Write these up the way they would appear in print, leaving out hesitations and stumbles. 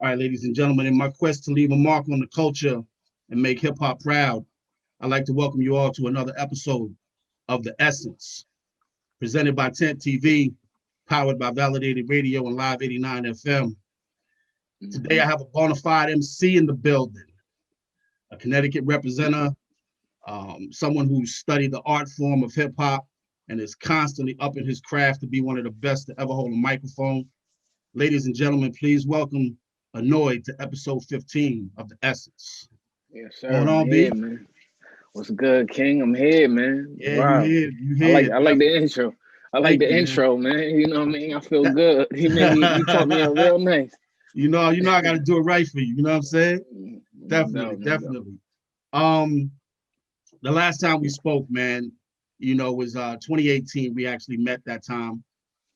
All right, ladies and gentlemen, in my quest to leave a mark on the culture and make hip hop proud, I'd like to welcome you all to another episode of The Essence, presented by Tent TV, powered by Validated Radio and Live 89 FM. Today, I have a bona fide MC in the building, a Connecticut representative, someone who studied the art form of hip hop and is constantly upping his craft to be one of the best to ever hold a microphone. Ladies and gentlemen, please welcome ANoyd to episode 15 of The Essence. Yes, sir. Going on, I'm B? here, man. What's good, King? I'm here, man. Yeah, Wow. you here. I like the intro. I like Thank the you, man. intro, man. You know what I mean? I feel good. He taught me a real nice. You know, I got to do it right for you. You know what I'm saying? No Definitely, doubt, no doubt. definitely. The last time we spoke, man, was 2018. We actually met that time.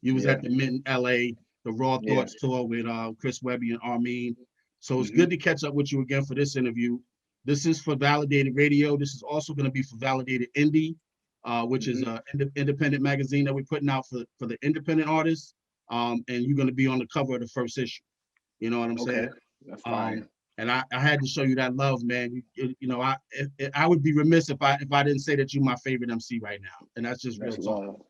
You was at the Mint in LA, the Raw Yeah. Thoughts tour with Chris Webby and Armin. So it's Mhm. good to catch up with you again for this interview. This is for Validated Radio. This is also going to be for Validated Indie, which is an independent magazine that we're putting out for the independent artists. And you're going to be on the cover of the first issue. You know what I'm saying? That's fine. And I had to show you that love, man. I would be remiss if I didn't say that you're my favorite MC right now, and that's just real That's talk. love.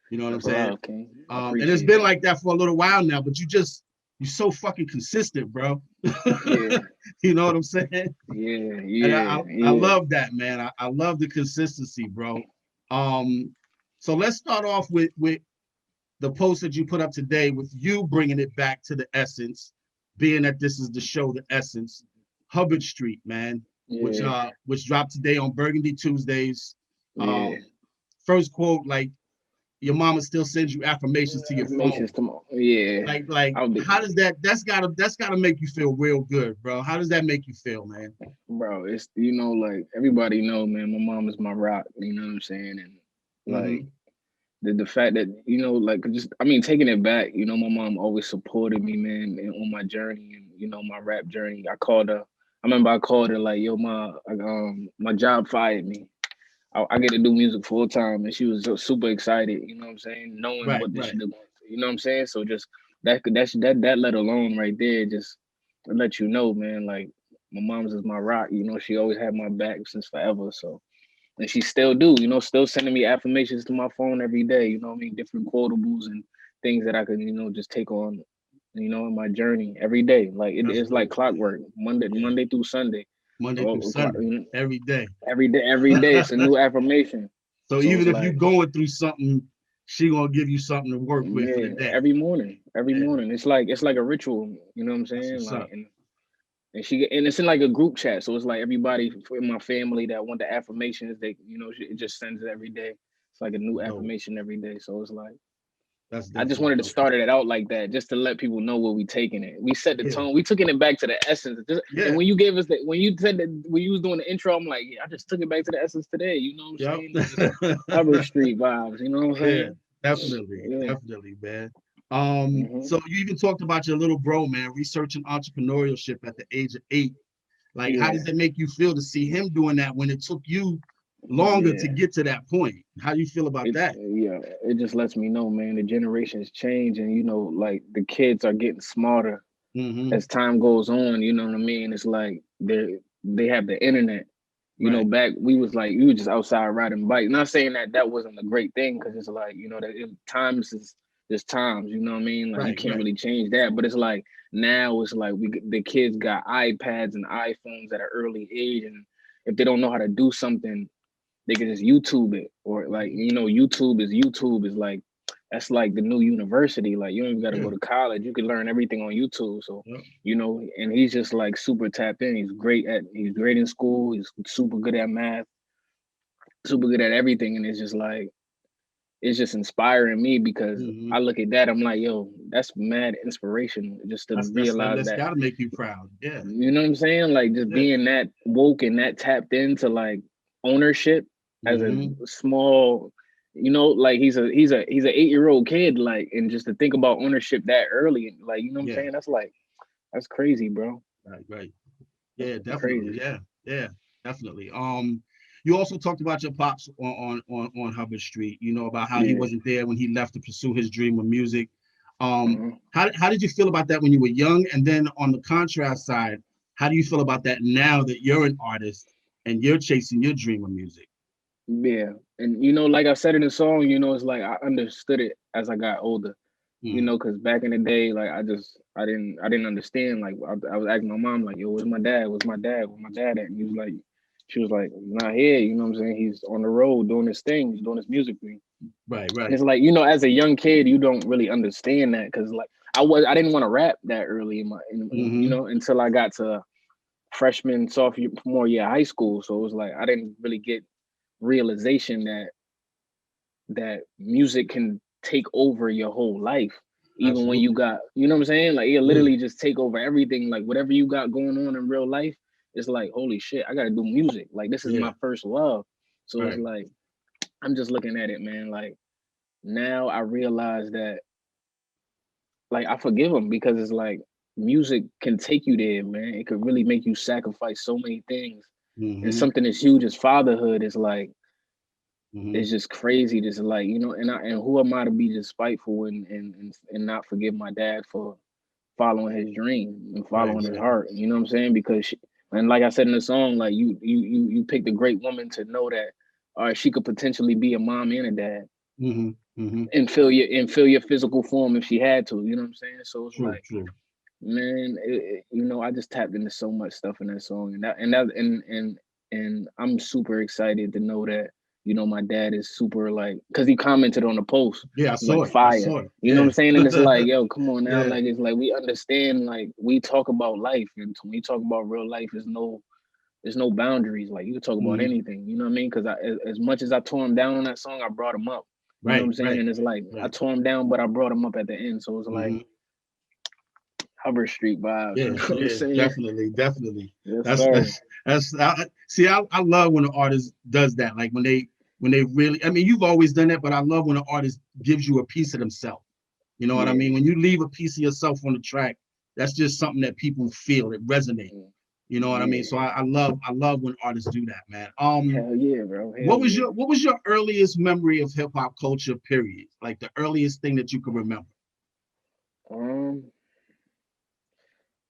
You know what I'm That's saying? love, King. I And it's appreciate been that. like that for a little while now, but you're so fucking consistent, bro. Yeah, You know what I'm saying? yeah, And yeah, I love that, man. I love the consistency, bro. So let's start off with the post that you put up today with you bringing it back to the essence, being that this is the show, The Essence, Hubbard Street, man, yeah, which dropped today on Burgundy Tuesdays. yeah. First quote, like, your mama still sends you affirmations to your phone. Affirmations tomorrow. Yeah. Like, I'll be, how does that's gotta make you feel real good, bro? How does that make you feel, man? bro. It's like everybody know, man. My mom is my rock. You know what I'm saying? And like. The fact that like taking it back, my mom always supported me, man, on my journey and my rap journey. I remember I called her like, yo, my job fired me. I get to do music full time, and she was so super excited, you know what I'm saying, knowing Right, what this right. shit is, you know what I'm saying. So just that let alone right there, just to let you know, man, like my mom's is my rock, she always had my back since forever. So and she still do, still sending me affirmations to my phone every day, you know what I mean? Different quotables and things that I can, just take on, in my journey every day. Like That's it's like dope, man. clockwork, Monday, Yeah. Monday through Sunday. Monday through Sunday, every day. Every day it's a new affirmation. So So even it's if you're like, going through something, she gonna give you something to work with for the yeah, day. every morning. Yeah, It's like a ritual, you know what I'm that's saying? what's Like up. and it's in like a group chat. So it's like everybody in my family that want the affirmations, it just sends it every day. It's like a new Dope. affirmation every day. So it's like That's I just definitely wanted to dope. start it out like that, just to let people know where we taking it. We set the Yeah, tone. We took it back to the essence. yeah, And when you gave us when you said that when you was doing the intro, I'm like, yeah, I just took it back to the essence today. You know what I'm yep. saying? Just Hubbard Street vibes. You know what I'm Yeah, saying? Yeah. definitely, man. Hmm. So you even talked about your little bro, man, researching entrepreneurship at the age of 8. Like, how Yeah. does it make you feel to see him doing that when it took you longer to Yeah. get to that point? How do you feel about that? It just lets me know, man, the generations change, and like the kids are getting smarter Mm-hmm. as time goes on. You know what I mean? It's like they have the internet. Right. Back we were just outside riding bikes. Not saying that wasn't a great thing, because it's like times is there's times. You know what I mean? Like you Right. can't Right. really change that. But it's like now it's like the kids got iPads and iPhones at an early age, and if they don't know how to do something, they can just YouTube it. Or like YouTube is like that's like the new university. Like you don't even got to Yeah. go to college. You can learn everything on YouTube. So Yep. and he's just like super tapped in. He's great in school. He's super good at math, super good at everything. And it's just like it's just inspiring me, because Mm-hmm. I look at that, I'm like, yo, that's mad inspiration, just to realize That's that, got to make you proud. Yeah. you know what I'm saying? Like just Yeah. being that woke and that tapped into like ownership as a Mm-hmm. small, like he's an 8-year-old kid, like, and just to think about ownership that early, like, you know what I'm Yeah. saying? That's crazy, bro. Right. Right. That's Yeah. Definitely. crazy. Yeah. Yeah. Definitely. You also talked about your pops on Hubbard Street. You know about how he Yeah. wasn't there when he left to pursue his dream of music. How did you feel about that when you were young? And then on the contrast side, how do you feel about that now that you're an artist and you're chasing your dream of music? Yeah. And like I said in the song, it's like I understood it as I got older. Because back in the day, like I didn't understand. Like I was asking my mom, like, yo, where's my dad? Where's my dad? Where's my dad at? And she was like, not here, you know what I'm saying? He's on the road doing his thing, he's doing his music thing. Right. And it's like, as a young kid, you don't really understand that because like I didn't want to rap that early until I got to freshman, sophomore year of high school. So it was like I didn't really get realization that music can take over your whole life. Even Absolutely. when you got, you know what I'm saying? Like it literally just take over everything. Like whatever you got going on in real life, it's like, holy shit, I gotta do music. Like this is my first love. So it's like, I'm just looking at it, man. Like now I realize that like I forgive him because it's like music can take you there, man. It could really make you sacrifice so many things. And something as huge as fatherhood is like, it's just crazy. Just like, and who am I to be just spiteful and not forgive my dad for following his dream and following his heart. You know what I'm saying? Because and like I said in the song, like you picked a great woman to know that she could potentially be a mom and a dad. And fill your physical form if she had to, you know what I'm saying? So it's True. Man, I just tapped into so much stuff in that song, and I'm super excited to know that my dad is super like, because he commented on the post, I saw like it. fire, I saw it. you know what I'm saying? And it's like, yo, come on now, Yeah. like it's like we understand, like we talk about life, and when we talk about real life, there's no boundaries. Like you can talk about anything, you know what I mean? Because as much as I tore him down on that song, I brought him up. You know what I'm saying? And it's like I tore him down, but I brought him up at the end. So it's like Hubbard Street vibes. Yeah, You know what I'm saying? definitely. Yes, That's I love when an artist does that. Like when they really, I mean, you've always done that, but I love when an artist gives you a piece of themselves. You know what I mean? When you leave a piece of yourself on the track, that's just something that people feel, it resonates. You know what I mean? So I love when artists do that, man. Hell yeah, bro. What was your earliest memory of hip hop culture, period? Like the earliest thing that you can remember?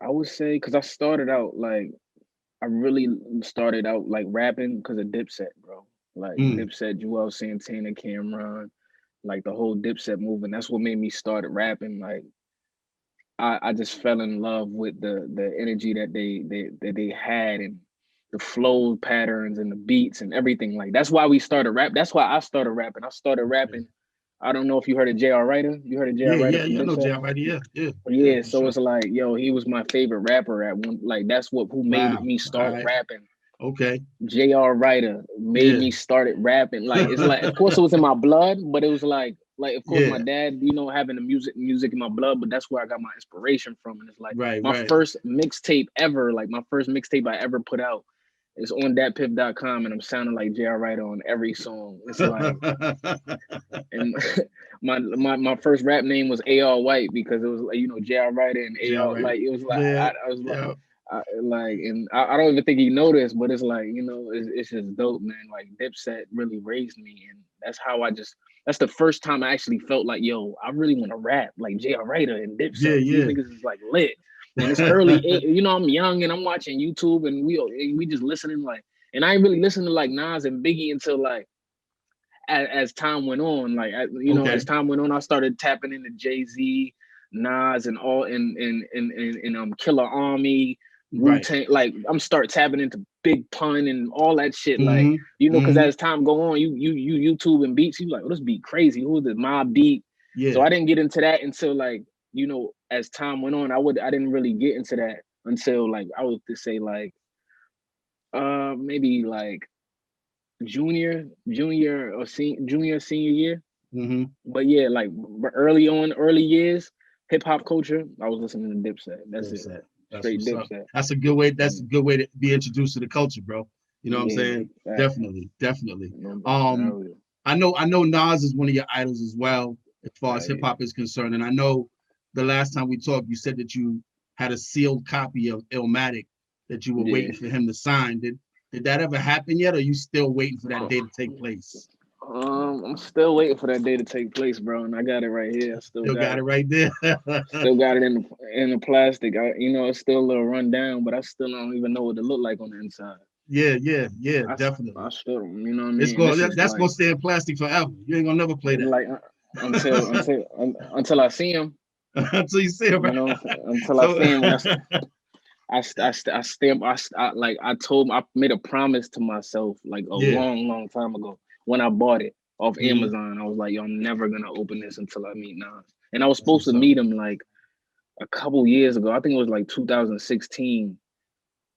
I would say because I really started out like rapping because of Dipset, bro. Like Dipset, Joel Santana, Cameron, like the whole Dipset movement. That's what made me start rapping. Like I just fell in love with the energy that they had and the flow patterns and the beats and everything. Like that's why we started rap. That's why I started rapping. I started rapping. I don't know if you heard of J.R. Writer. You heard of J.R. Writer? Yeah. I know J.R. Writer. Yeah. So it's like, yo, he was my favorite rapper at one. Like that's who made me start rapping. Okay. J.R. Writer made me started rapping. Like it's like, of course, it was in my blood, but it was like of course, my dad, having the music in my blood, but that's where I got my inspiration from. And it's like my first mixtape ever, like my first mixtape I ever put out is on thatpiff.com, and I'm sounding like J.R. Writer on every song. It's like, and my first rap name was A.R. White because it was like, J.R. Writer and A.R. Like it was like I was like. And I don't even think he noticed, but it's like, it's just dope, man. Like Dipset really raised me, and that's the first time I actually felt like, yo, I really want to rap like J.R. Writer and Dipset. These niggas is like lit, and it's early. I'm young and I'm watching YouTube, and we just listening like, and I ain't really listening to like Nas and Biggie until like as time went on. Like as time went on, I started tapping into Jay-Z, Nas, and all and Killer Army. Wu-Tang, like I'm start tapping into Big Pun and all that shit, like because as time go on, you YouTube and beats, you like, this beat crazy. Who's the Mob Deep? So I didn't get into that until like as time went on. I didn't really get into that until like I would say like maybe like junior senior year. But yeah, like early years, hip hop culture, I was listening to Dipset. That's it. Straight Dipset. That's a good way. That's a good way to be introduced to the culture, bro. You know what I'm saying? Exactly. Definitely. I know Nas is one of your idols as well, as far as hip hop is concerned. And I know the last time we talked, you said that you had a sealed copy of Illmatic that you were waiting for him to sign. Did that ever happen yet, or are you still waiting for that day to take place? I'm still waiting for that day to take place, bro, and I got it right here. I still Still got got it it. right there. Still got it in the plastic. It's still a little run down, but I still don't even know what it look like on the inside. Yeah, I definitely. still, you know what I It's mean. And going this is that's like, gonna stay in plastic forever. You ain't gonna never play like that until I see him. until you see it. You Right? know, until I So see him, and I stamp. I told I made a promise to myself like a yeah. long time ago when I bought it off Mhm. Amazon. I was like, yo, I'm never gonna open this until I meet Nas. And I was That's supposed what's to up. meet him like a couple years ago. I think it was like 2016.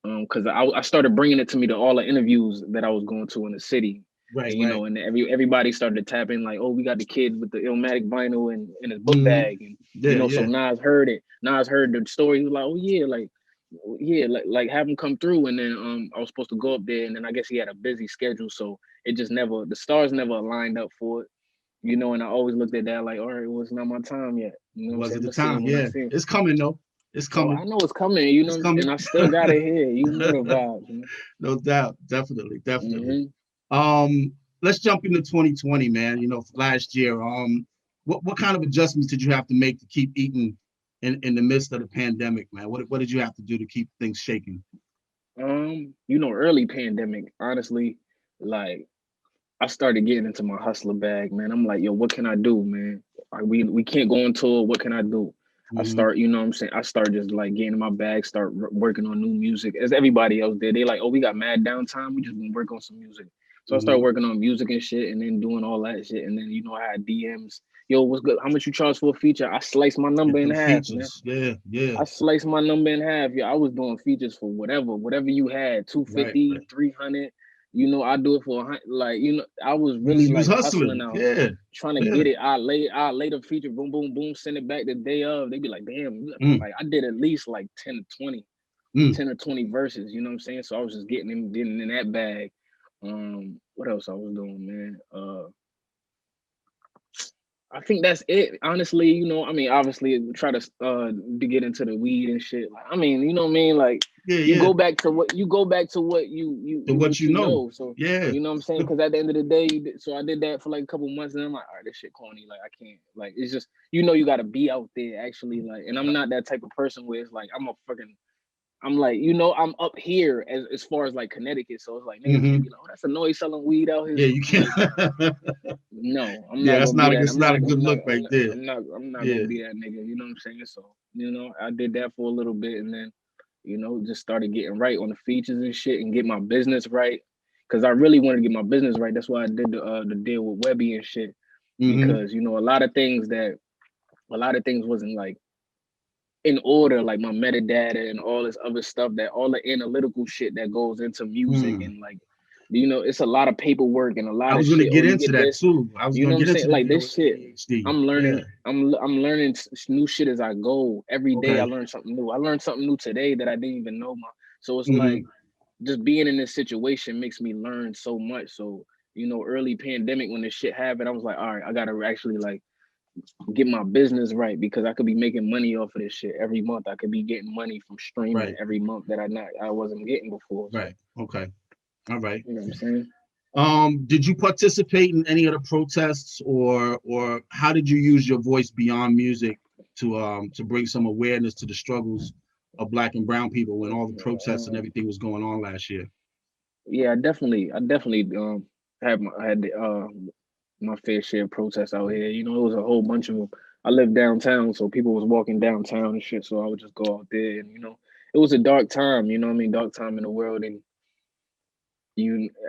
Because I started bringing it to me to all the interviews that I was going to in the city, Right, and right. and everybody started to tap in like, oh, we got the kid with the Illmatic vinyl in his book Mhm. bag, and Yeah, so yeah. Nas heard it. Nas heard the story. He was like, oh yeah, like have him come through, and then I was supposed to go up there, and then I guess he had a busy schedule, so it just never the stars never lined up for it. And I always looked at that like, all right, well, it's not my time yet. You know what I'm Was saying? it I'm the gonna see time? him when I Yeah. see him. It's coming though. It's Oh, coming. I know it's coming, It's coming. and I still got it here. You know the vibes. No doubt. Definitely, definitely. Mm-hmm. Let's jump into 2020, man. Last year. What kind of adjustments did you have to make to keep eating in the midst of the pandemic, man? What did you have to do to keep things shaking? Early pandemic, honestly, like I started getting into my hustler bag, man. I'm like, yo, what can I do, man? Like, we can't go on tour. What can I do? I Hmm. start, you know what I'm saying? I start just like getting in my bag, start working on new music as everybody else did. They like, oh, we got mad downtime. We just gonna work on some music. So I started Hmm. working on music and shit, and then doing all that shit. And then, I had DMs. Yo, what's good? How much you charge for a feature? I sliced my number Get in them half, man. features. Yeah, yeah. I sliced my number in half. Yeah, I was doing features for whatever you had, Right, 250, right. 300. I do it for 100. Like, I was really You was like hustling hustling. out, Yeah, trying to yeah. get it. I lay the feature, boom, boom, boom, send it back the day of. They be like, damn, Mm, like I did at least like mm. 10 or 20 verses, you know what I'm saying? So I was just getting in that bag. What else I was doing, man? I think that's it. Honestly, obviously try to get into the weed and shit. Like, you know what I mean? Like Yeah, yeah. you go back to what you To what what you you know. know. So Yeah. you know what I'm saying? Because at the end of the day, so I did that for like a couple months, and I'm like, all right, this shit corny. Like I can't. Like it's just you got to be out there actually. Like, and I'm not that type of person where it's like I'm like, I'm up here as far as like Connecticut. So it's like niggas can't Hmm. be like, oh, that's a noise selling weed out here. Yeah, So you I'm can't. like, no, I'm Yeah, not that's gonna be not a that. it's not a good look right there. I'm not gonna Yeah. be that nigga. You know what I'm saying? So I did that for a little bit, and then just started getting right on the features and shit, and get my business right. Cause I really wanted to get my business right. That's why I did the deal with Webby and shit. Hmm. Because a lot of things wasn't like in order, like my metadata and all this other stuff, that all the analytical shit that goes into music, Mm. and like it's a lot of paperwork and a I lot of was gonna shit. Oh, get you into get that this, too. I was you gonna know what I'm get into saying? the Like deal this with shit, ADHD. I'm Yeah. learning. I'm learning new shit as I go. Every day I Okay. learn something new. I learned something new today that I didn't even know. So it's Hmm. like just being in this situation makes me learn so much. So early pandemic when this shit happened, I was like, all right, I gotta actually like get my business right, because I could be making money off of this shit every month. I could be getting money from streaming Right. every month that I wasn't getting before. So Right. Okay. All right. you know what I'm saying? Did you participate in any of the protests, or how did you use your voice beyond music to bring some awareness to the struggles of Black and Brown people when all the protests and Um, everything was going on last year? yeah, I definitely had my fair share of protests out here. It was a whole bunch of them. I live downtown, so people was walking downtown and shit. So I would just go out there, and it was a dark time. You know what I mean? Dark time in the world, and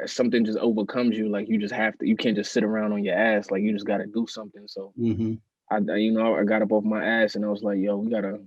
something just overcomes you. Like you just have to. You can't just sit around on your ass. Like you just got to do something. So Hmm. I got up off my ass, and I was like, yo, we gotta.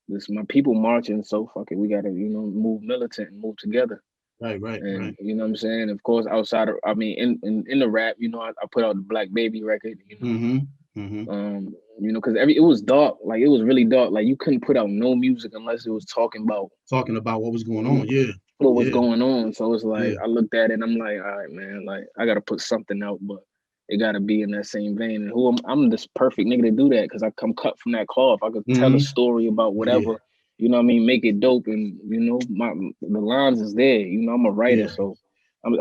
This my people marching, so fuck it. We gotta move militant and move together. Right, right, And right. you know what I'm saying? Of course, outside of, in the rap, I put out the Black Baby record, Hmm. Hmm. because it was dark, like it was really dark. Like you couldn't put out no music unless it was talking about Talking about what was going mm, on. Yeah, what was yeah, going on. So it's like yeah, I looked at it and I'm like, all right, man, like I gotta put something out, but it gotta be in that same vein. And I'm this perfect nigga to do that, because I come cut from that cloth. I could tell a hmm, story about yeah, whatever, you know what I mean, make it dope, and the lines is there. I'm a writer, yeah. so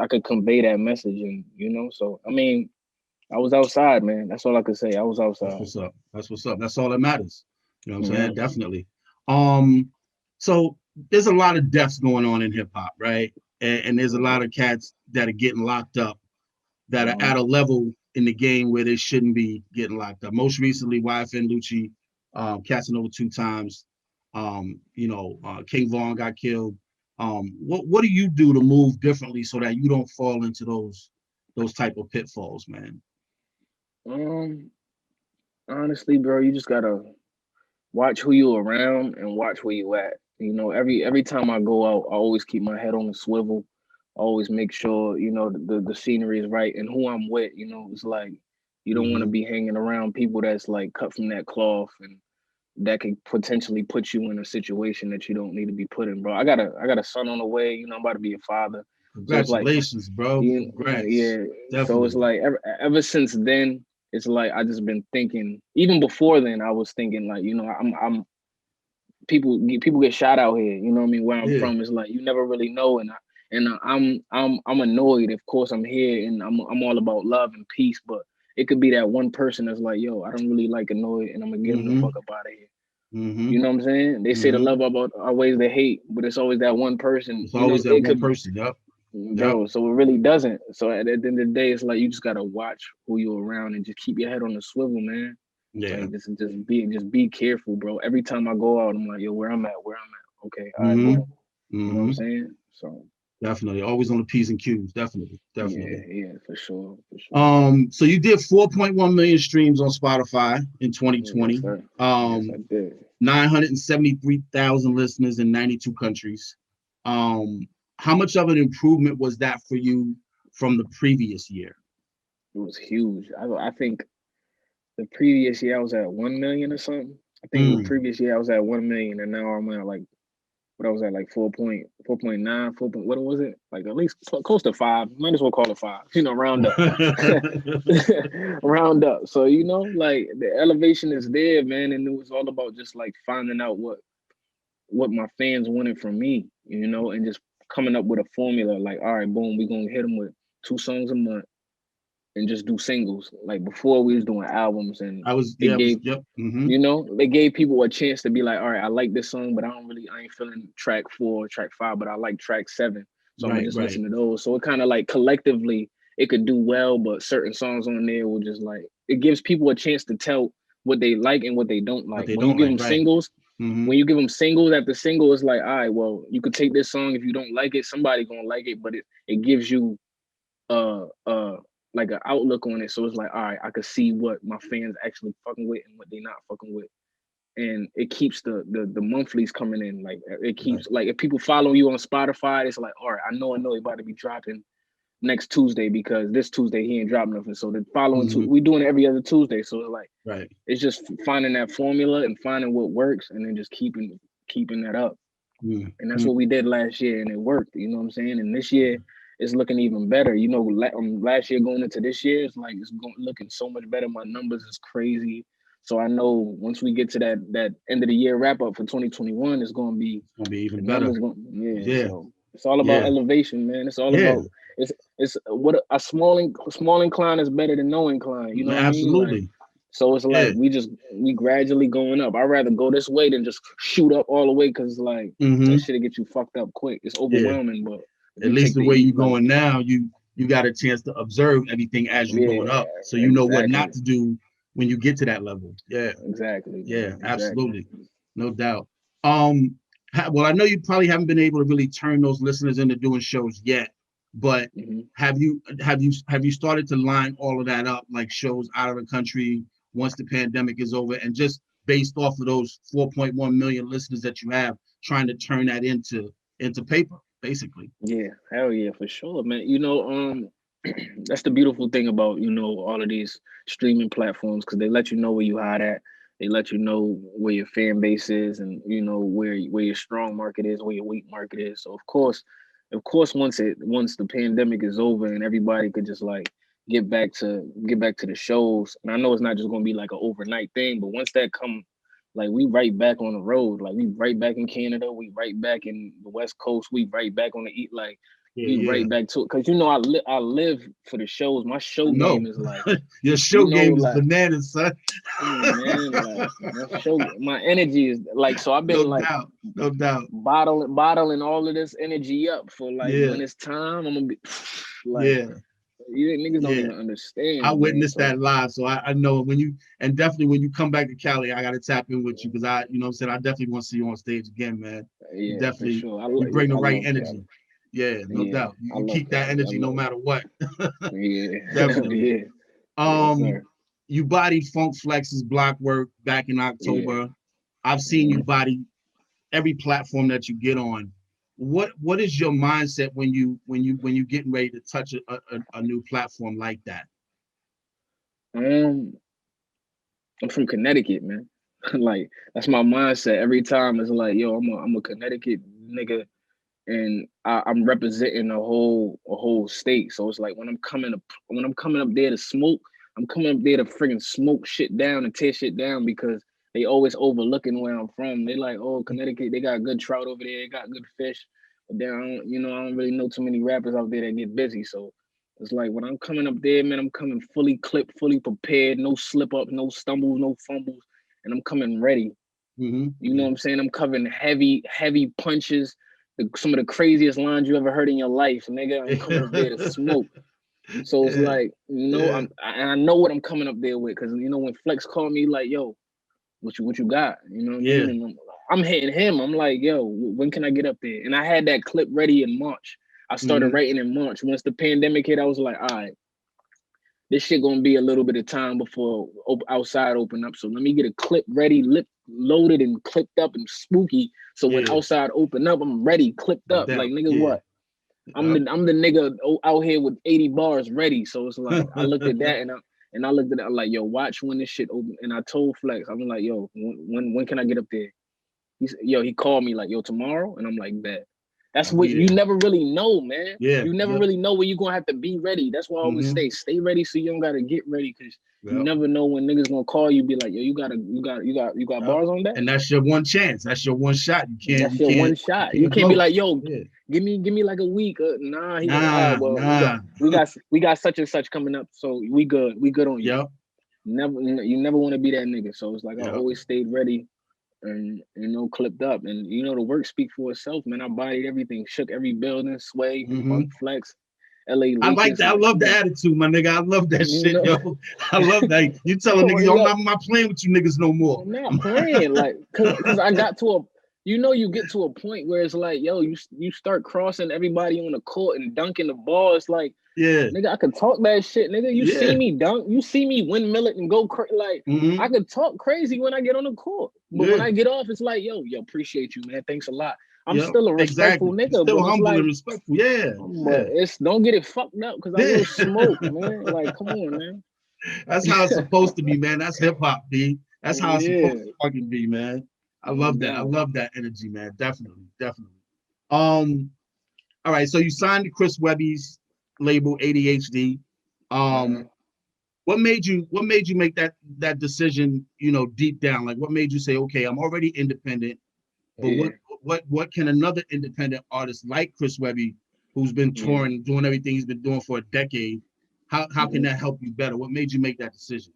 I could convey that message, and so I was outside, man. That's all I could say. I was That's outside. what's up. That's what's up. That's all that matters. You know what I'm saying? Mhm. Definitely. So there's a lot of deaths going on in hip hop, right? And there's a lot of cats that are getting locked up that are Mhm. at a level in the game where they shouldn't be getting locked up. Most recently, YFN Lucci, Casanova 2 times. King Vaughn got killed. What do you do to move differently so that you don't fall into those type of pitfalls, man? Um, Honestly, bro, you just gotta watch who you around and watch where you at. You know, every time I go out, I always keep my head on the swivel. I always make sure, the scenery is right and who I'm with, it's like you don't want to Mm-hmm. be hanging around people that's like cut from that cloth and that could potentially put you in a situation that you don't need to be put in, bro. I got a son on the way, I'm about to be a father. So it's like, Congratulations, bro. Congrats. yeah. So it's Definitely. like ever since then, it's like I just been thinking. Even before then, I was thinking like, I'm people get shot out here. You know what I mean? Where I'm Yeah. from, it's like you never really know, I'm annoyed. Of course, I'm here, and I'm all about love and peace. But it could be that one person that's like, yo, I don't really like annoyed, and I'm gonna get him the Mm-hmm. fuck up out of here. Mm-hmm. You know what I'm saying? They say the Mm-hmm. love about outweighs the hate, but it's always that one person. It's always that It one could, person. Yep. Yep. bro. So it really doesn't. So at the end of the day, it's like you just gotta watch who you're around and just keep your head on the swivel, man. Yeah. Like just be careful, bro. Every time I go out, I'm like, yo, where I'm at, where I'm at. Okay, all right, Mm-hmm. boom. You know what I'm Mm-hmm. saying? So Definitely. Always on the P's and Q's. Definitely. yeah, Definitely. yeah, for sure, for sure. So you did 4.1 million streams on Spotify in Yes, 2020. sir. Yes, I Um, did. 973,000 listeners in 92 countries. Um, how much of an improvement was that for you from the previous year? It was huge. I think the previous year I was at 1 million or something. I think the Mm. previous year I was at 1 million, and now I'm at like what I was at like 4.9, 4 point, what was it? Like at least close to five. Might as well call it five. Round up. Round up. So like the elevation is there, man, and it was all about just like finding out what my fans wanted from me, and just coming up with a formula. Like, all right, boom, we're gonna hit them with 2 songs a month and just do singles. Like before, we was doing albums, and I was, yep. Mm-hmm. they gave people a chance to be like, all right, I like this song, but I ain't feeling track 4, track 5, but I like track 7. So I'm gonna Right, just right. listen to those. So it kind of like collectively it could do well, but certain songs on there will just like it gives people a chance to tell what they like and what they don't What like. they don't like, right. Mm-hmm. When you give them singles after single, it's like, all right, well, you could take this song if you don't like it, somebody gonna like it, but it gives you uh uh like an outlook on it. So it's like, all right, I could see what my fans actually fucking with and what they not fucking with. And it keeps the monthlies coming in. Like it Right. keeps like if people follow you on Spotify, it's like, all right, I know you're about to be dropping next Tuesday because this Tuesday he ain't dropping nothing. So the following Mm-hmm. we doing it every other Tuesday. So it's like Right. it's just finding that formula and finding what works and then just keeping that up. And that's Mm-hmm. what we did last year, and it worked. You know what I'm saying? And this year, it's looking even better. Last year going into this year, it's like looking so much better. My numbers is crazy. So I know once we get to that end of the year wrap up for 2021, it's gonna be It's gonna be even the better. numbers. Yeah. Yeah. So it's all about Yeah. elevation, man. It's all Yeah. about it's what a small incline is better than no incline. You know what I mean? Like Absolutely. so it's Yeah. like we gradually going up. I'd rather go this way than just shoot up all the way because like that Mm-hmm. shit get you fucked up quick. It's Yeah. overwhelming, but if At you least take the the way you're like going now, you got a chance to observe everything as you're yeah, going up, so you know what not exactly, to do when you get to that level. Yeah. exactly, Yeah. man, exactly. Absolutely. No doubt. Um, well, I know you probably haven't been able to really turn those listeners into doing shows yet, but Hmm. have you started to line all of that up, like shows out of the country once the pandemic is over, and just based off of those 4.1 million listeners that you have, trying to turn that into paper, basically. Yeah, hell yeah, for sure, man. That's the beautiful thing about all of these streaming platforms because they let you know where you hot at. They let you know where your fan base is, and where your strong market is, where your weak market is. So of course, once the pandemic is over and everybody could just like get back to the shows, and I know it's not just gonna be like an overnight thing, but once that come, like we right back on the road, like we right back in Canada, we right back in the West Coast, we right back on the eat, like be right back to it. Cause you know I live for the shows. My show game is like your show game is like, bananas, son. come on, man. Like my energy is like, so I've been no doubt. Bottling all of this energy up for like when it's time, I'm gonna be like you niggas don't even understand. I witnessed that live, so I know when you, and definitely when you come back to Cali, I gotta tap in with you because I, you know what I'm saying, I definitely want to see you on stage again, man. Yeah, definitely, for sure. you bring the right energy. Yeah, no doubt. You keep that energy no matter what. Yeah, definitely. Yes, you bodied Funk Flex's Block Work back in October. I've seen you body every platform that you get on. What is your mindset when you getting ready to touch a new platform like that? I'm from Connecticut, man. Like that's my mindset every time. It's like, yo, I'm a Connecticut nigga, and I'm representing a whole state. So it's like when I'm coming up there to smoke, I'm coming up there to friggin' smoke shit down and tear shit down because they always overlooking where I'm from. They like, oh, Connecticut, they got good trout over there, they got good fish. But then I don't really know too many rappers out there that get busy. So it's like when I'm coming up there, man, I'm coming fully clipped, fully prepared, no slip ups, no stumbles, no fumbles, and I'm coming ready. You know what I'm saying? I'm covering heavy punches, some of the craziest lines you ever heard in your life, nigga. I'm coming up there to smoke. So it's like, I know what I'm coming up there with, because when Flex called me, like, yo, what you got? You know what I mean? And I'm hitting him. I'm like, yo, when can I get up there? And I had that clip ready in March. I started writing in March. Once the pandemic hit, I was like, all right, this shit gonna be a little bit of time before outside open up. So let me get a clip ready, lip loaded and clipped up and spooky. So when outside open up, I'm ready, clipped up. Like, nigga, what? I'm the nigga out here with 80 bars ready. So it's like I looked at that and I looked at it. I'm like, yo, watch when this shit open. And I told Flex, I'm like, yo, when can I get up there? He called me like, yo, tomorrow, and I'm like, bet. That's what you never really know, man. You never really know when you're gonna have to be ready. That's why I always stay ready so you don't gotta get ready, because you never know when niggas gonna call you, be like, yo, you got bars on that? And that's your one chance. That's your one shot. That's your one shot. You can't be like, yo, give me like a week. Nah, he's like, all right, well, we got such and such coming up, so we good on you. You never want to be that nigga. So it's like I always stayed ready and clipped up, and the work speak for itself, man. I bodied everything, shook every building, Sway, Funk Flex, LA. I like that. I love the attitude, my nigga. I love that shit, yo. I love that. You tell a nigga, yo, I'm not playing with you niggas no more. I'm not playing, like, cause I got to a, you get to a point where it's like, yo, you start crossing everybody on the court and dunking the ball. It's like, nigga, I could talk that shit, nigga. You see me dunk, you see me windmill it and go like, I could talk crazy when I get on the court, but when I get off, it's like, yo, appreciate you, man. Thanks a lot. I'm still a respectful nigga, still but humble like, and respectful, but it's don't get it fucked up, because I will smoke, man. Like, come on, man. That's how it's supposed to be, man. That's hip hop, B. That's how it's supposed to fucking be, man. I love that. I love that energy, man. Definitely. All right. So you signed to Chris Webby's label, ADHD. What made you make that decision, deep down? Like, what made you say, okay, I'm already independent, but what can another independent artist like Chris Webby, who's been touring, doing everything he's been doing for a decade, how can that help you better? What made you make that decision?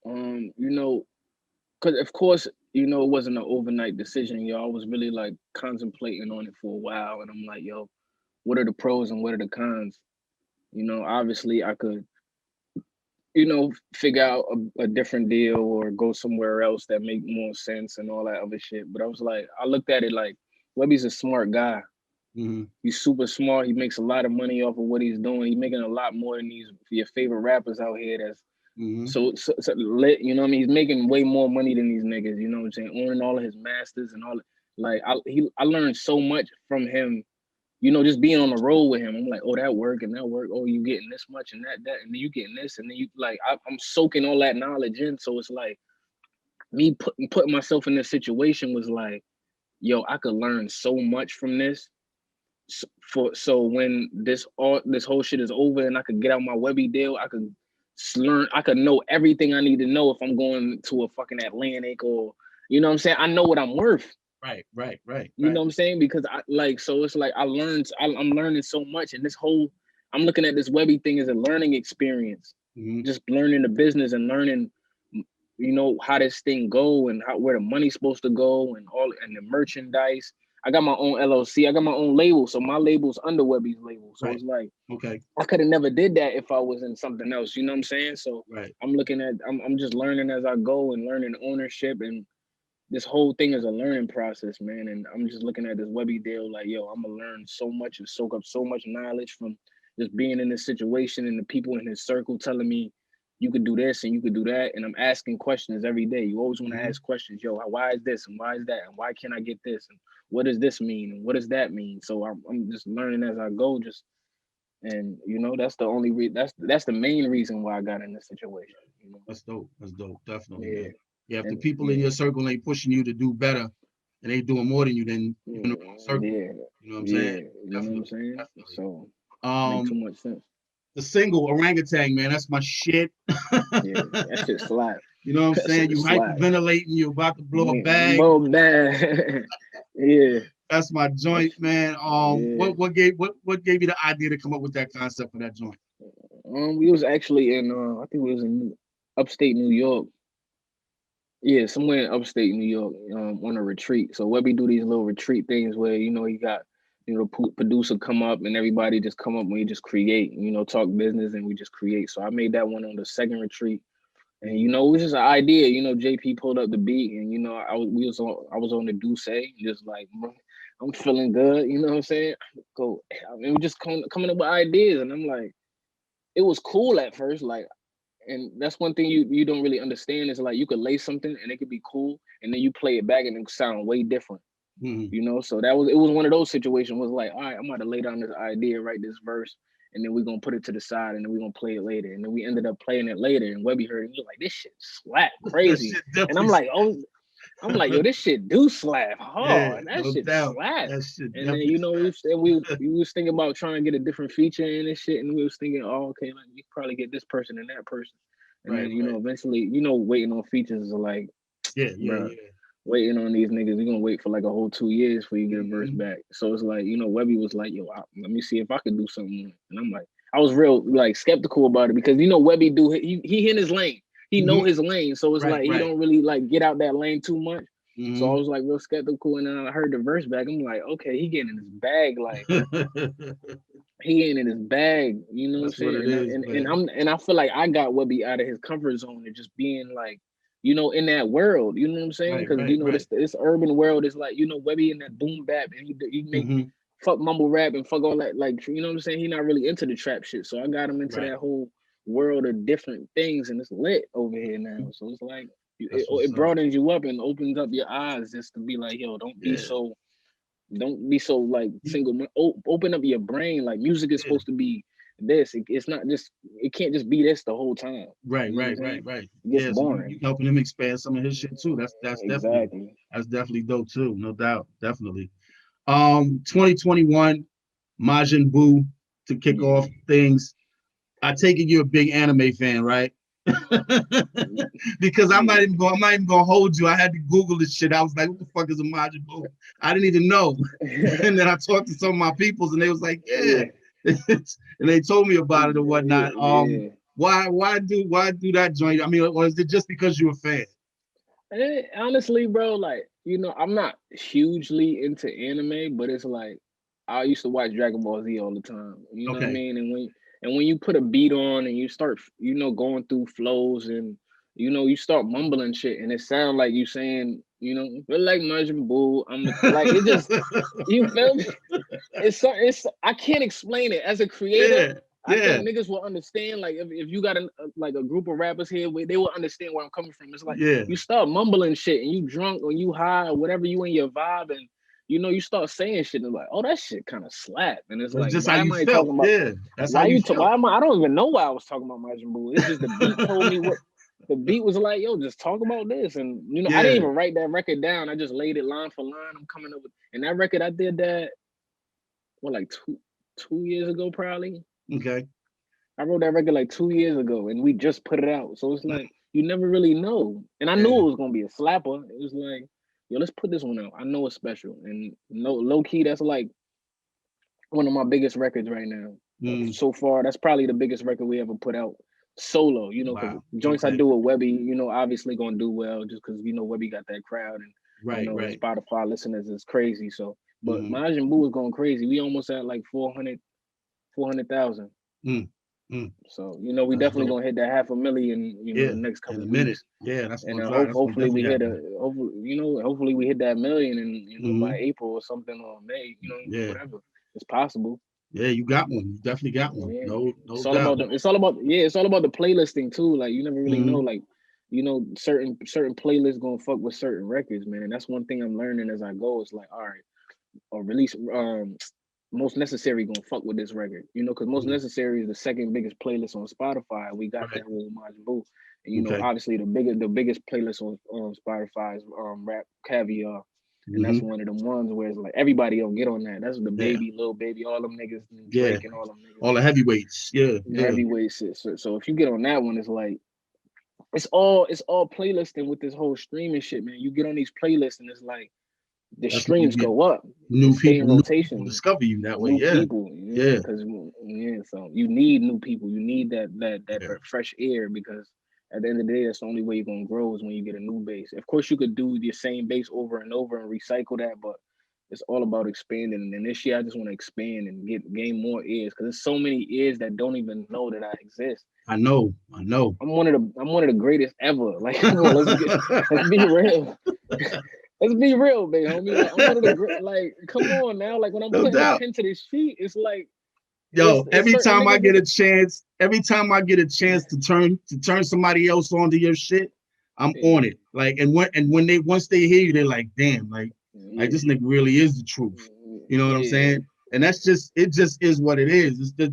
Because of course, it wasn't an overnight decision, yo. I was really like contemplating on it for a while, and I'm like, yo, what are the pros and what are the cons? Obviously I could, figure out a different deal or go somewhere else that make more sense and all that other shit. But I was like, I looked at it like, Webby's a smart guy. He's super smart. He makes a lot of money off of what he's doing. He's making a lot more than your favorite rappers out here that's so lit, what I mean? He's making way more money than these niggas, you know what I'm saying? Owning all of his masters and all. Like, I learned so much from him, just being on the road with him. I'm like, oh, that work and that work. Oh, you getting this much and that, and then you getting this, and then you like, I'm soaking all that knowledge in. So it's like me putting myself in this situation was like, yo, I could learn so much from this. So when this whole shit is over and I could get out my Webby deal, I could learn, I could know everything I need to know if I'm going to a fucking Atlantic, or you know what I'm saying? I know what I'm worth. Right. You know what I'm saying? Because I like, so it's like I'm learning so much, and I'm looking at this Webby thing as a learning experience, Mm-hmm. just learning the business and learning, how this thing go and where the money's supposed to go and the merchandise. I got my own LLC, I got my own label, so my label's under Webby's label. So it's like, Okay. I could have never did that if I was in something else. You know what I'm saying? So Right. I'm just learning as I go and learning ownership, and this whole thing is a learning process, man. And I'm just looking at this Webby deal like, yo, I'm gonna learn so much and soak up so much knowledge from just being in this situation and the people in his circle telling me you could do this and you could do that. And I'm asking questions every day. You always want to ask questions, yo, why is this and why is that and why can't I get this and what does this mean and what does that mean? So I'm just learning as I go, and that's the only that's the main reason why I got in this situation. That's dope. That's dope. Definitely, Yeah. man. Yeah, if the And people in yeah. your circle ain't pushing you to do better and they doing more than you, then you're in the wrong circle. Yeah. You know what I'm saying? Yeah. You know what I'm saying? Definitely. So make too much sense. The single Orangutan, man, that's my shit. Yeah, that shit slap. You know what I'm That saying? shit You slap. hyperventilating, you about to blow a Yeah, bag. blow bag. Yeah. That's my joint, man. Yeah. What gave you the idea to come up with that concept for that joint? We was actually in I think we was in upstate New York. Yeah, somewhere in upstate New York, on a retreat. So Webby do these little retreat things where he got producer come up and everybody just come up and we just create, talk business and we just create. So I made that one on the second retreat, and it was just an idea. JP pulled up the beat, and I was on the Douce, just like I'm feeling good. You know what I'm saying? Go, I mean, we just coming up with ideas, and I'm like, it was cool at first, like. And that's one thing you don't really understand is like you could lay something and it could be cool, and then you play it back and it sound way different. So it was one of those situations was like, all right, I'm about to lay down this idea, write this verse, and then we're gonna put it to the side and then we're gonna play it later. And then we ended up playing it later, and Webby heard it, he was like, this shit slap crazy. And I'm like, yo, this shit do slap hard. Yeah, That no shit doubt. slap. That shit And then definitely we was thinking about trying to get a different feature in this shit, and we was thinking, oh, okay, like you could probably get this person and that person. And then eventually, waiting on features is like, yeah. waiting on these niggas, you're gonna wait for like a whole 2 years before you get a verse back. So it's like, Webby was like, yo, let me see if I could do something. And I'm like, I was real like skeptical about it because Webby he in his lane. He know his lane. So it's like he don't really like get out that lane too much. So I was like real skeptical, and then I heard the verse back. I'm like, okay, he getting in his bag, like he ain't in his bag, you know That's what I'm saying? And I feel like I got Webby out of his comfort zone and just being like, in that world, you know what I'm saying? Because this urban world is like, Webby in that boom bap, and he make fuck mumble rap and fuck all that, like, you know what I'm saying? He not really into the trap shit, so I got him into that whole world of different things, and it's lit over here now. So it's like it broadens you up and opens up your eyes just to be like, yo, don't be so like single. Open up your brain. Like music is supposed to be this. It's not just. It can't just be this the whole time. Right. It gets boring. So you helping him expand some of his shit too. That's Exactly. definitely dope too. No doubt, definitely. 2021, Majin Buu to kick off things. I take it you're a big anime fan, right? Because I'm not even gonna hold you. I had to Google this shit. I was like, what the fuck is a Majin Buu? I didn't even know. And then I talked to some of my peoples and they was like, yeah. And they told me about it and whatnot. Why do that joint? I mean, or is it just because you're a fan? Honestly, bro, like, I'm not hugely into anime, but it's like I used to watch Dragon Ball Z all the time. You know what I mean? And when you put a beat on and you start, going through flows and you start mumbling shit and it sounds like you saying, feel like Majin Buu. I'm like, it just, you feel me? It's I can't explain it as a creator. I think niggas will understand. Like if you got a group of rappers here, they will understand where I'm coming from. It's like you start mumbling shit and you drunk or you high or whatever, you in your vibe, and you start saying shit and like, oh, that shit kind of slap. And it's like, just why how am you I felt. talking about? Yeah, that's why how you felt. Why am I? I don't even know why I was talking about Majin Buu. It's just the beat told me what. The beat was like, yo, just talk about this. And I didn't even write that record down. I just laid it line for line. I'm coming up with, and that record I did that like two years ago, probably. Okay. I wrote that record like 2 years ago, and we just put it out. So it's like you never really know. And I knew it was gonna be a slapper. It was like, yo, let's put this one out. I know it's special, and no, low key, that's like one of my biggest records right now. So far, that's probably the biggest record we ever put out solo. You know, because Wow. joints I Okay. do with Webby, you know, obviously gonna do well just because you know Webby got that crowd, and you Right, know right. Spotify listeners is crazy. So, but Mm-hmm. Majin Buu is going crazy. We almost at like 400,000. Mm, mm. So, you know, we That's definitely dope. gonna hit that 500,000, you know, Yeah, the next in couple a minute. weeks. Yeah, that's And gonna drive. That's gonna hopefully we definitely hit happen. hopefully, you know, hopefully we hit that million and you know Mm-hmm. by April or something or May, you know, Yeah, whatever. It's possible. yeah, you got one. You definitely got one. Yeah. No, It's no all about doubt. the it's all about the playlisting too. Like you never really know, Mm-hmm. like, you know, certain playlists gonna fuck with certain records, man. And that's one thing I'm learning as I go. It's like, all right, or release most necessary gonna fuck with this record, you know, because most Mm-hmm. necessary is the second biggest playlist on Spotify. We got Right. that with Majin Buu, and you know, Okay. obviously the biggest playlist on Spotify is Rap Caviar, and that's Mm-hmm. one of them ones where it's like everybody don't get on that. That's the Yeah. Baby, Lil Baby, all them niggas, and Yeah. Drake and all them niggas, All the heavyweights. Yeah. the Yeah. heavyweights. So if you get on that one, it's like it's all playlisting with this whole streaming shit, man. You get on these playlists and it's like the That's when you streams get go up. It stay in new people rotation. discover you that way. New Yeah. people, yeah, Yeah. because yeah, so you need new people. You need that Yeah. fresh air because at the end of the day, that's the only way you're gonna grow is when you get a new base. Of course, you could do the same base over and over and recycle that, but it's all about expanding. And this year, I just want to expand and gain more ears because there's so many ears that don't even know that I exist. I know. I know. I'm one of the greatest ever. Like, come on, let's be real. Let's be real, big homie. Like I'm one of the great. Like, come on now. Like when I'm No putting the doubt. pen to this sheet, it's like Yo, it's certain niggas that every time I get a chance to turn somebody else onto your shit, I'm on yeah, it. Like, and when they once they hear you, they're like, damn, like this yeah, nigga really is the truth. You know what I'm yeah, saying? And that's just it. Just is what it is. It's yeah.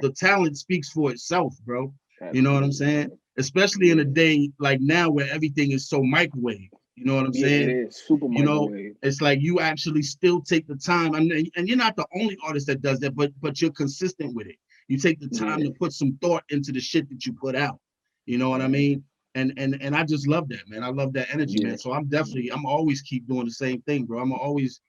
the talent speaks for itself, bro. You know what I'm Absolutely, saying? man. Especially in a Yeah, day like now where everything is so microwave. You know what I'm yeah. It saying? is super You know, microwave. it's like you actually still take the time, and you're not the only artist that does that, but you're consistent with it. You take the time Yeah, to put some thought into the shit that you put out. You know what I yeah, mean? And I just love that, man. I love that energy, yeah. man. So I'm always keep doing the same thing, bro. I'm gonna always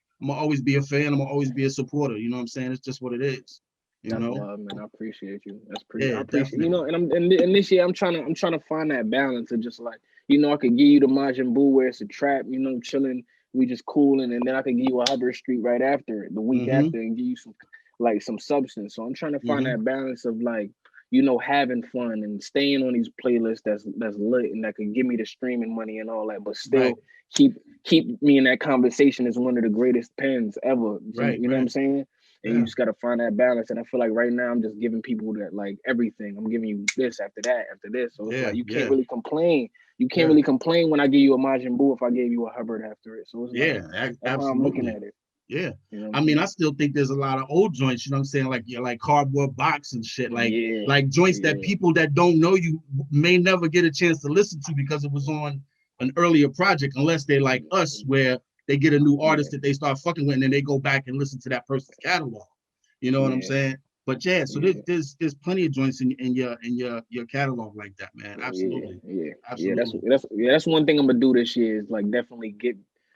be a fan. I'm gonna always be a supporter. You know what I'm saying? It's just what it is. You That's know? love, man. I appreciate you. I Yeah, appreciate you know. definitely. And this year I'm trying to find that balance of just like you know I could give you the Majin Buu where it's a trap, you know, chilling, we just cooling, and then I could give you a Hubbard Street right after it, the week Mm-hmm. after, and give you some substance. So I'm trying to find Mm-hmm. that balance of like you know having fun and staying on these playlists that's lit and that can give me the streaming money and all that, but Right. still keep keep me in that conversation as one of the greatest pens ever. Right. You know what I'm Right. saying? And you Yeah. just got to find that balance. And I feel like right now I'm just giving people that like everything. I'm giving you this after that after this. So it's Yeah. like you can't Yeah. really complain. You can't Yeah. really complain when I give you a Majin Buu if I gave you a Hubbard after it. So it's like Yeah. that's how I'm looking Absolutely. at it. Yeah. You know what I'm I mean, I saying? still think there's a lot of old joints, you know what I'm saying? Like yeah, like cardboard box and shit, Yeah, like joints that yeah, people that don't know you may never get a chance to listen to because it was on an earlier project, unless they like us, where they get a new artist yeah, that they start fucking with, and then they go back and listen to that person's catalog. You know what I'm yeah, saying? But yeah, so yeah, there's plenty of joints in your catalog like that, man. yeah, Absolutely. yeah, yeah. Absolutely. That's one thing I'm gonna do this year is like definitely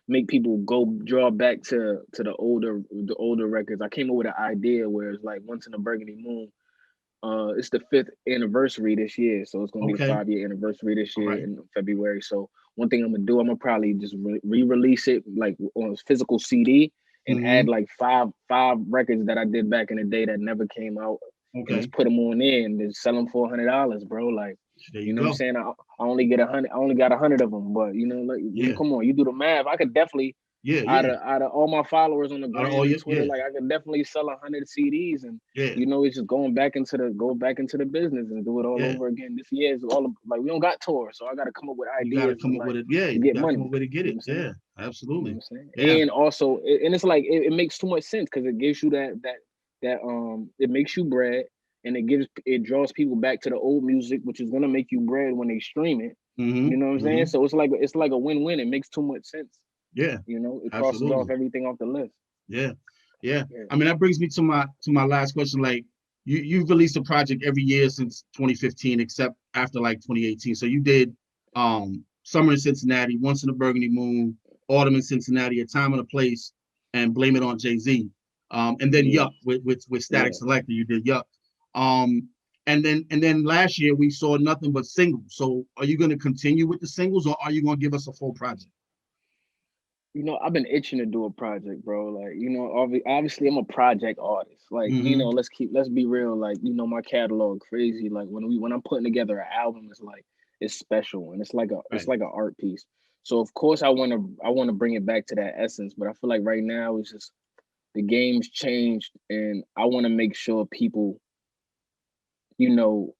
make people go draw back to the older records. I came up with an idea where it's like Once in a Burgundy Moon. It's the 5th anniversary this year, so it's gonna be the Okay. 5-year anniversary this All year right. in February. So one thing I'm gonna do, I'm gonna probably just re-release it like on physical CD and Mm-hmm. add like five records that I did back in the day that never came out, and Okay. just put them on there and just sell them for $100, bro. Like, There you you know what I'm go. saying? I only get 100. I only got 100 of them, but you know, like, you Yeah. come on, you do the math. I could definitely Yeah. Yeah. out of all my followers on the Out of all gram and your Twitter, yeah. like I could definitely sell 100 CDs, and Yeah. you know, it's just go back into the business and do it all Yeah. over again. This year is all like we don't got tours, so I got to come up with You got to ideas come up with like it. Yeah, to you get got to money. come up with it. Get You know what it. I'm saying? Yeah, You know what absolutely. I'm saying? Yeah, And also, and it's like it makes too much sense because it gives you that it makes you bread, and it draws people back to the old music, which is gonna make you bread when they stream it. mm-hmm, You know what I'm saying? mm-hmm. So it's like a win-win. It makes too much sense. Yeah, You know, it crosses off absolutely. everything off the list. Yeah, yeah. Yeah. I mean, that brings me to my last question. Like, you've released a project every year since 2015, except after like 2018. So you did Summer in Cincinnati, Once in a Burgundy Moon, Autumn in Cincinnati, A Time and a Place, and Blame It on Jay-Z. And then Yuck with Static Selector, you did Yuck. And then last year we saw nothing but singles. So are you going to continue with the singles, or are you going to give us a full project? You know, I've been itching to do a project, bro. Like, you know, obviously I'm a project artist. Like, you know, let's be real. Like, you know, my catalog crazy. Like when I'm putting together an album, it's special, and it's like an art piece. So of course I wanna bring it back to that essence, but I feel like right now it's just the game's changed, and I want to make sure people, you know,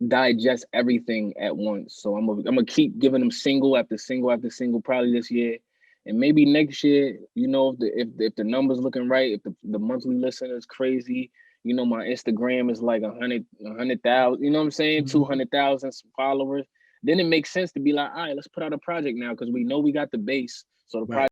digest everything at once. So I'm gonna keep giving them single after single after single probably this year, and maybe next year. You know, if the numbers looking right, if the monthly listener is crazy, you know, my Instagram is like 100,000. You know what I'm saying? 200,000 followers. Then it makes sense to be like, all right, let's put out a project now because we know we got the base. So the project